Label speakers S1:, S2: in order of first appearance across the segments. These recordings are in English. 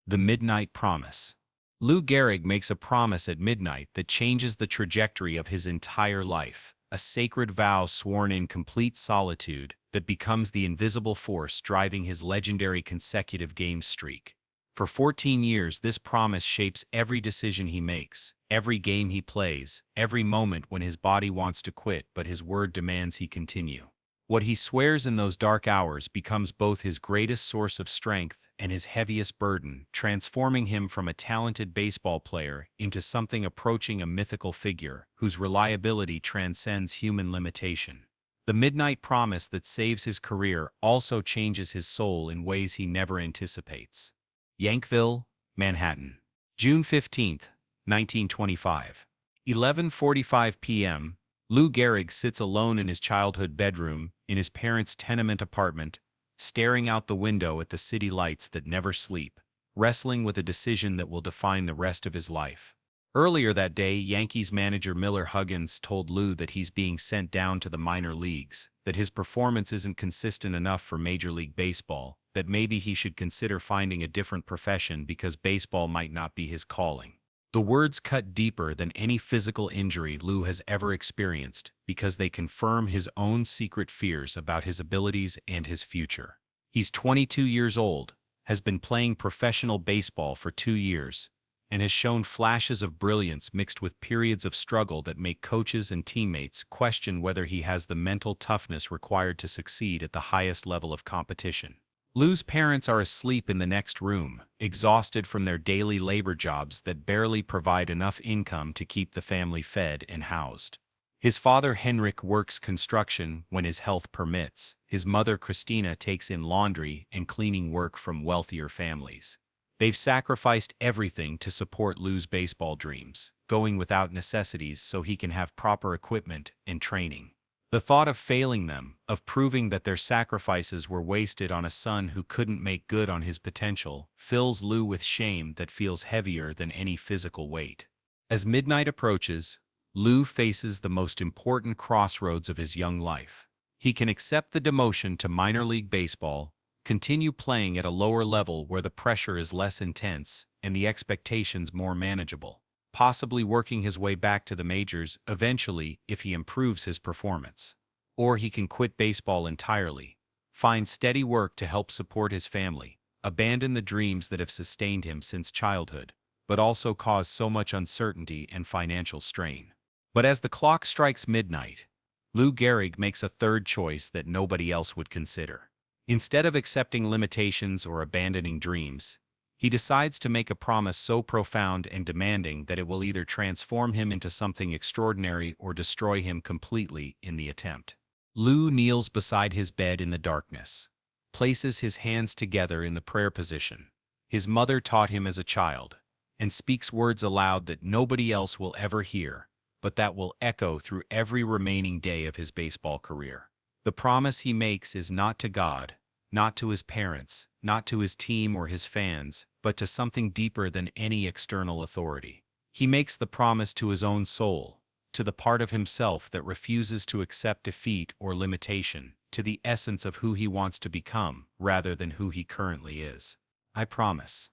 S1: The Midnight Promise. Lou Gehrig makes a promise at midnight that changes the trajectory of his entire life, a sacred vow sworn in complete solitude that becomes the invisible force driving his legendary consecutive game streak. For 14 years, this promise shapes every decision he makes, every game he plays, every moment when his body wants to quit but his word demands he continue. What he swears in those dark hours becomes both his greatest source of strength and his heaviest burden, transforming him from a talented baseball player into something approaching a mythical figure whose reliability transcends human limitation. The midnight promise that saves his career also changes his soul in ways he never anticipates. Yankville, Manhattan. June 15, 1925. 11:45 p.m. Lou Gehrig sits alone in his childhood bedroom in his parents' tenement apartment, staring out the window at the city lights that never sleep, wrestling with a decision that will define the rest of his life. Earlier that day, Yankees manager Miller Huggins told Lou that he's being sent down to the minor leagues, that his performance isn't consistent enough for Major League Baseball, that maybe he should consider finding a different profession because baseball might not be his calling. The words cut deeper than any physical injury Lou has ever experienced because they confirm his own secret fears about his abilities and his future. He's 22 years old, has been playing professional baseball for 2 years, and has shown flashes of brilliance mixed with periods of struggle that make coaches and teammates question whether he has the mental toughness required to succeed at the highest level of competition. Lou's parents are asleep in the next room, exhausted from their daily labor jobs that barely provide enough income to keep the family fed and housed. His father Henrik works construction when his health permits. His mother Christina takes in laundry and cleaning work from wealthier families. They've sacrificed everything to support Lou's baseball dreams, going without necessities so he can have proper equipment and training. The thought of failing them, of proving that their sacrifices were wasted on a son who couldn't make good on his potential, fills Lou with shame that feels heavier than any physical weight. As midnight approaches, Lou faces the most important crossroads of his young life. He can accept the demotion to minor league baseball, continue playing at a lower level where the pressure is less intense and the expectations more manageable, possibly working his way back to the majors eventually if he improves his performance. Or he can quit baseball entirely, find steady work to help support his family, abandon the dreams that have sustained him since childhood, but also cause so much uncertainty and financial strain. But as the clock strikes midnight, Lou Gehrig makes a third choice that nobody else would consider. Instead of accepting limitations or abandoning dreams, he decides to make a promise so profound and demanding that it will either transform him into something extraordinary or destroy him completely in the attempt. Lou kneels beside his bed in the darkness, places his hands together in the prayer position his mother taught him as a child, and speaks words aloud that nobody else will ever hear, but that will echo through every remaining day of his baseball career. The promise he makes is not to God, not to his parents, not to his team or his fans, but to something deeper than any external authority. He makes the promise to his own soul, to the part of himself that refuses to accept defeat or limitation, to the essence of who he wants to become, rather than who he currently is. I promise.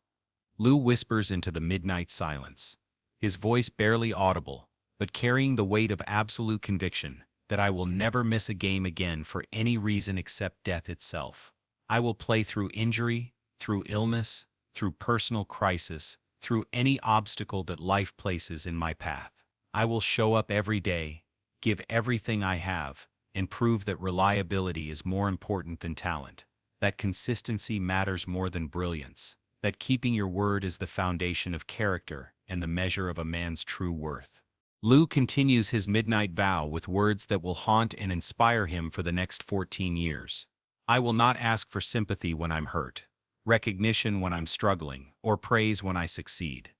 S1: Lou whispers into the midnight silence, his voice barely audible, but carrying the weight of absolute conviction, that I will never miss a game again for any reason except death itself. I will play through injury, through illness, through personal crisis, through any obstacle that life places in my path. I will show up every day, give everything I have, and prove that reliability is more important than talent, that consistency matters more than brilliance, that keeping your word is the foundation of character and the measure of a man's true worth. Lou continues his midnight vow with words that will haunt and inspire him for the next 14 years. I will not ask for sympathy when I'm hurt, recognition when I'm struggling, or praise when I succeed.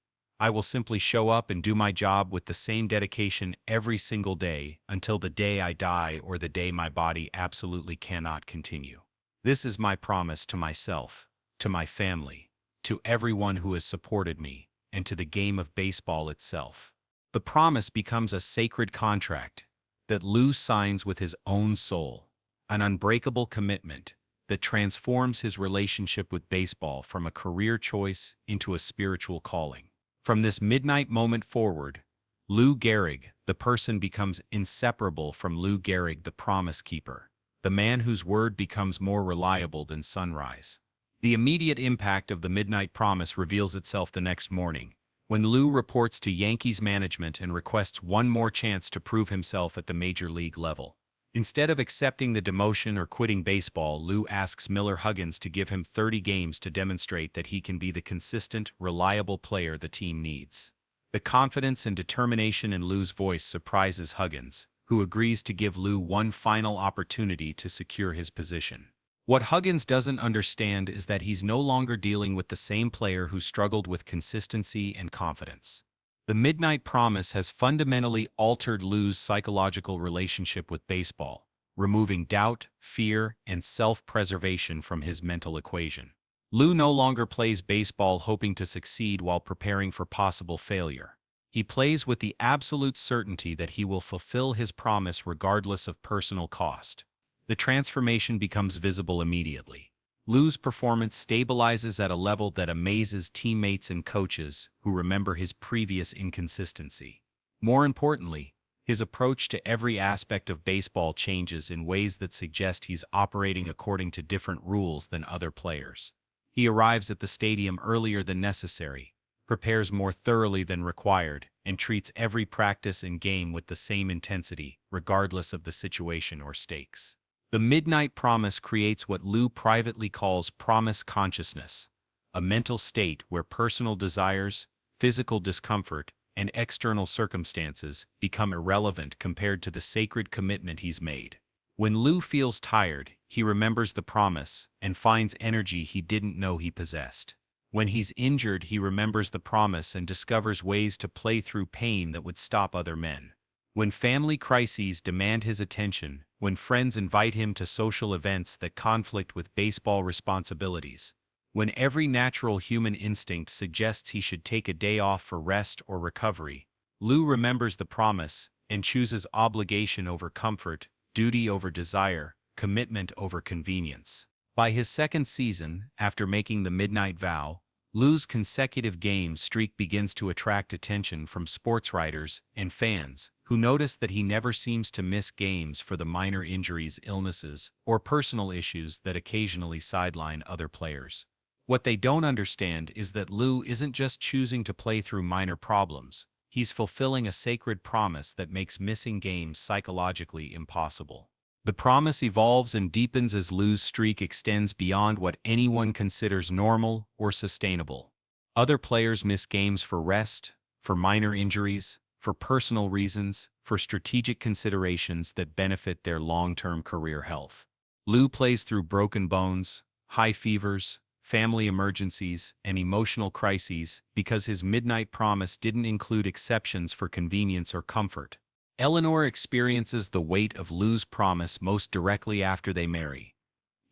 S1: I will simply show up and do my job with the same dedication every single day until the day I die or the day my body absolutely cannot continue. This is my promise to myself, to my family, to everyone who has supported me, and to the game of baseball itself. The promise becomes a sacred contract that Lou signs with his own soul, an unbreakable commitment that transforms his relationship with baseball from a career choice into a spiritual calling. From this midnight moment forward, Lou Gehrig, the person, becomes inseparable from Lou Gehrig, the promise keeper, the man whose word becomes more reliable than sunrise. The immediate impact of the midnight promise reveals itself the next morning, when Lou reports to Yankees management and requests one more chance to prove himself at the major league level. Instead of accepting the demotion or quitting baseball, Lou asks Miller Huggins to give him 30 games to demonstrate that he can be the consistent, reliable player the team needs. The confidence and determination in Lou's voice surprises Huggins, who agrees to give Lou one final opportunity to secure his position. What Huggins doesn't understand is that he's no longer dealing with the same player who struggled with consistency and confidence. The midnight promise has fundamentally altered Lou's psychological relationship with baseball, removing doubt, fear, and self-preservation from his mental equation. Lou no longer plays baseball hoping to succeed while preparing for possible failure. He plays with the absolute certainty that he will fulfill his promise regardless of personal cost. The transformation becomes visible immediately. Lou's performance stabilizes at a level that amazes teammates and coaches who remember his previous inconsistency. More importantly, his approach to every aspect of baseball changes in ways that suggest he's operating according to different rules than other players. He arrives at the stadium earlier than necessary, prepares more thoroughly than required, and treats every practice and game with the same intensity, regardless of the situation or stakes. The midnight promise creates what Lou privately calls promise consciousness, a mental state where personal desires, physical discomfort, and external circumstances become irrelevant compared to the sacred commitment he's made. When Lou feels tired, he remembers the promise and finds energy he didn't know he possessed. When he's injured, he remembers the promise and discovers ways to play through pain that would stop other men. When family crises demand his attention, when friends invite him to social events that conflict with baseball responsibilities, when every natural human instinct suggests he should take a day off for rest or recovery, Lou remembers the promise and chooses obligation over comfort, duty over desire, commitment over convenience. By his second season, after making the midnight vow, Lou's consecutive game streak begins to attract attention from sports writers and fans, who notice that he never seems to miss games for the minor injuries, illnesses, or personal issues that occasionally sideline other players. What they don't understand is that Lou isn't just choosing to play through minor problems, he's fulfilling a sacred promise that makes missing games psychologically impossible. The promise evolves and deepens as Lou's streak extends beyond what anyone considers normal or sustainable. Other players miss games for rest, for minor injuries, for personal reasons, for strategic considerations that benefit their long-term career health. Lou plays through broken bones, high fevers, family emergencies, and emotional crises because his midnight promise didn't include exceptions for convenience or comfort. Eleanor experiences the weight of Lou's promise most directly after they marry,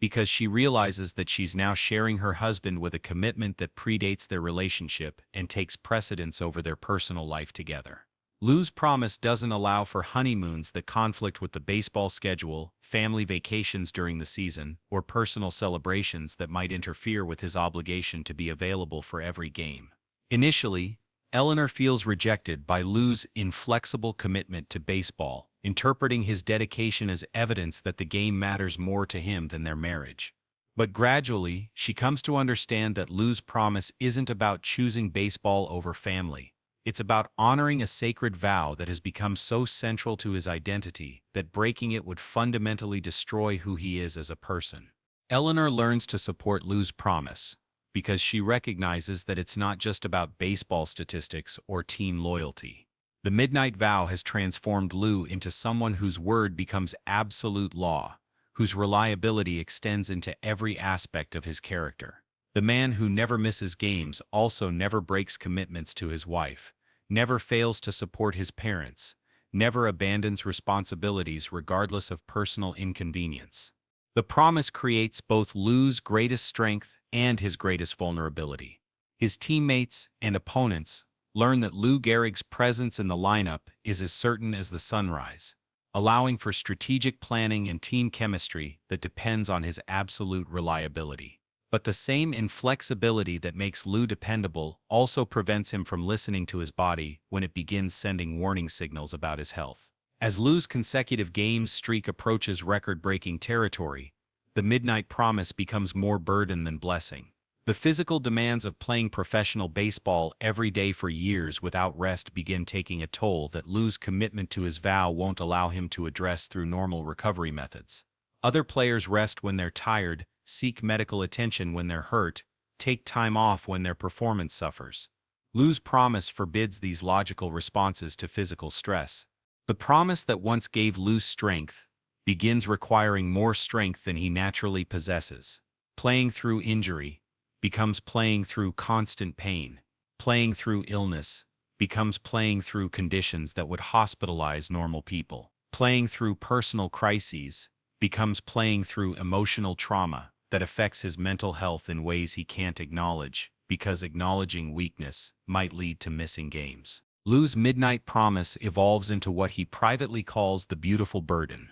S1: because she realizes that she's now sharing her husband with a commitment that predates their relationship and takes precedence over their personal life together. Lou's promise doesn't allow for honeymoons that conflict with the baseball schedule, family vacations during the season, or personal celebrations that might interfere with his obligation to be available for every game. Initially, Eleanor feels rejected by Lou's inflexible commitment to baseball, interpreting his dedication as evidence that the game matters more to him than their marriage. But gradually, she comes to understand that Lou's promise isn't about choosing baseball over family. It's about honoring a sacred vow that has become so central to his identity that breaking it would fundamentally destroy who he is as a person. Eleanor learns to support Lou's promise, because she recognizes that it's not just about baseball statistics or team loyalty. The midnight vow has transformed Lou into someone whose word becomes absolute law, whose reliability extends into every aspect of his character. The man who never misses games also never breaks commitments to his wife, never fails to support his parents, never abandons responsibilities regardless of personal inconvenience. The promise creates both Lou's greatest strength and his greatest vulnerability. His teammates and opponents learn that Lou Gehrig's presence in the lineup is as certain as the sunrise, allowing for strategic planning and team chemistry that depends on his absolute reliability. But the same inflexibility that makes Lou dependable also prevents him from listening to his body when it begins sending warning signals about his health. As Lou's consecutive games streak approaches record-breaking territory, the Midnight Promise becomes more burden than blessing. The physical demands of playing professional baseball every day for years without rest begin taking a toll that Lou's commitment to his vow won't allow him to address through normal recovery methods. Other players rest when they're tired, seek medical attention when they're hurt, take time off when their performance suffers. Lou's promise forbids these logical responses to physical stress. The promise that once gave Lou strength begins requiring more strength than he naturally possesses. Playing through injury becomes playing through constant pain. Playing through illness becomes playing through conditions that would hospitalize normal people. Playing through personal crises becomes playing through emotional trauma that affects his mental health in ways he can't acknowledge, because acknowledging weakness might lead to missing games. Lou's Midnight Promise evolves into what he privately calls the beautiful burden,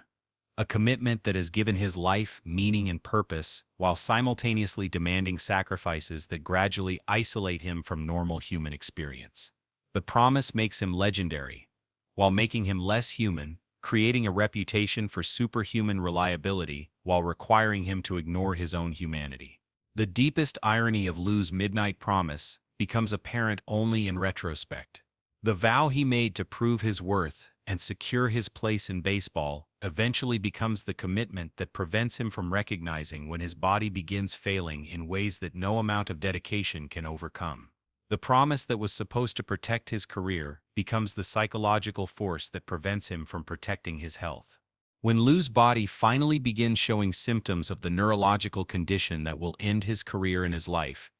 S1: a commitment that has given his life meaning and purpose while simultaneously demanding sacrifices that gradually isolate him from normal human experience. The promise makes him legendary, while making him less human, creating a reputation for superhuman reliability while requiring him to ignore his own humanity. The deepest irony of Lou's Midnight Promise becomes apparent only in retrospect. The vow he made to prove his worth and secure his place in baseball eventually becomes the commitment that prevents him from recognizing when his body begins failing in ways that no amount of dedication can overcome. The promise that was supposed to protect his career becomes the psychological force that prevents him from protecting his health. When Lou's body finally begins showing symptoms of the neurological condition that will end his career and his life,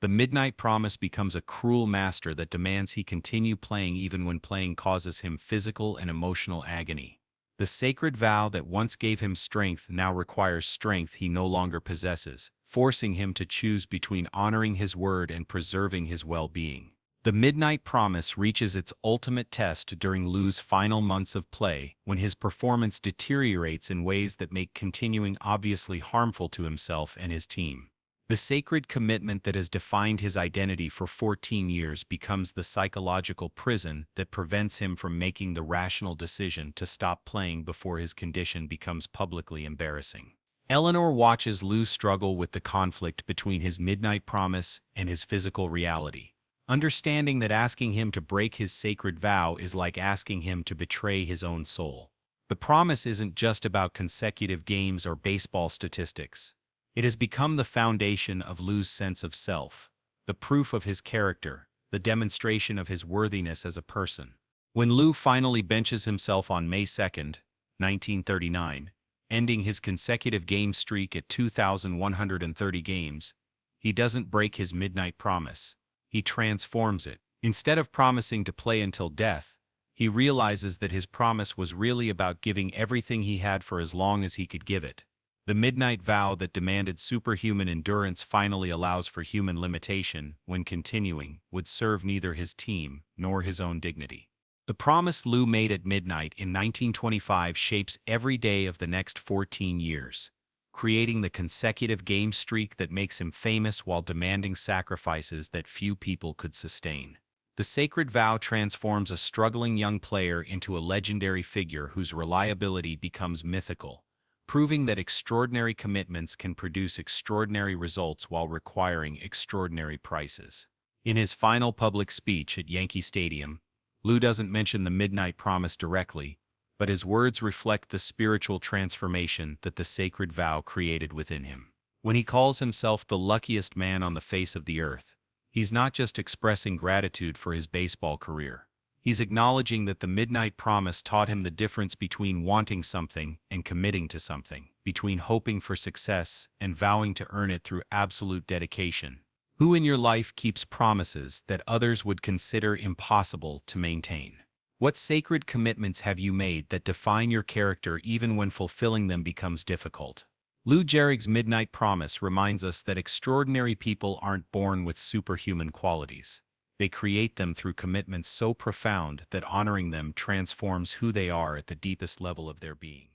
S1: the Midnight Promise becomes a cruel master that demands he continue playing even when playing causes him physical and emotional agony. The sacred vow that once gave him strength now requires strength he no longer possesses, forcing him to choose between honoring his word and preserving his well-being. The Midnight Promise reaches its ultimate test during Lou's final months of play, when his performance deteriorates in ways that make continuing obviously harmful to himself and his team. The sacred commitment that has defined his identity for 14 years becomes the psychological prison that prevents him from making the rational decision to stop playing before his condition becomes publicly embarrassing. Eleanor watches Lou struggle with the conflict between his Midnight Promise and his physical reality, understanding that asking him to break his sacred vow is like asking him to betray his own soul. The promise isn't just about consecutive games or baseball statistics. It has become the foundation of Lou's sense of self, the proof of his character, the demonstration of his worthiness as a person. When Lou finally benches himself on May 2, 1939, ending his consecutive game streak at 2,130 games, he doesn't break his Midnight Promise. He transforms it. Instead of promising to play until death, he realizes that his promise was really about giving everything he had for as long as he could give it. The midnight vow that demanded superhuman endurance finally allows for human limitation when continuing would serve neither his team nor his own dignity. The promise Lou made at midnight in 1925 shapes every day of the next 14 years, creating the consecutive game streak that makes him famous while demanding sacrifices that few people could sustain. The sacred vow transforms a struggling young player into a legendary figure whose reliability becomes mythical, proving that extraordinary commitments can produce extraordinary results while requiring extraordinary prices. In his final public speech at Yankee Stadium, Lou doesn't mention the Midnight Promise directly, but his words reflect the spiritual transformation that the sacred vow created within him. When he calls himself the luckiest man on the face of the earth, he's not just expressing gratitude for his baseball career. He's acknowledging that the Midnight Promise taught him the difference between wanting something and committing to something, between hoping for success and vowing to earn it through absolute dedication. Who in your life keeps promises that others would consider impossible to maintain? What sacred commitments have you made that define your character even when fulfilling them becomes difficult? Lou Gehrig's Midnight Promise reminds us that extraordinary people aren't born with superhuman qualities. They create them through commitments so profound that honoring them transforms who they are at the deepest level of their being.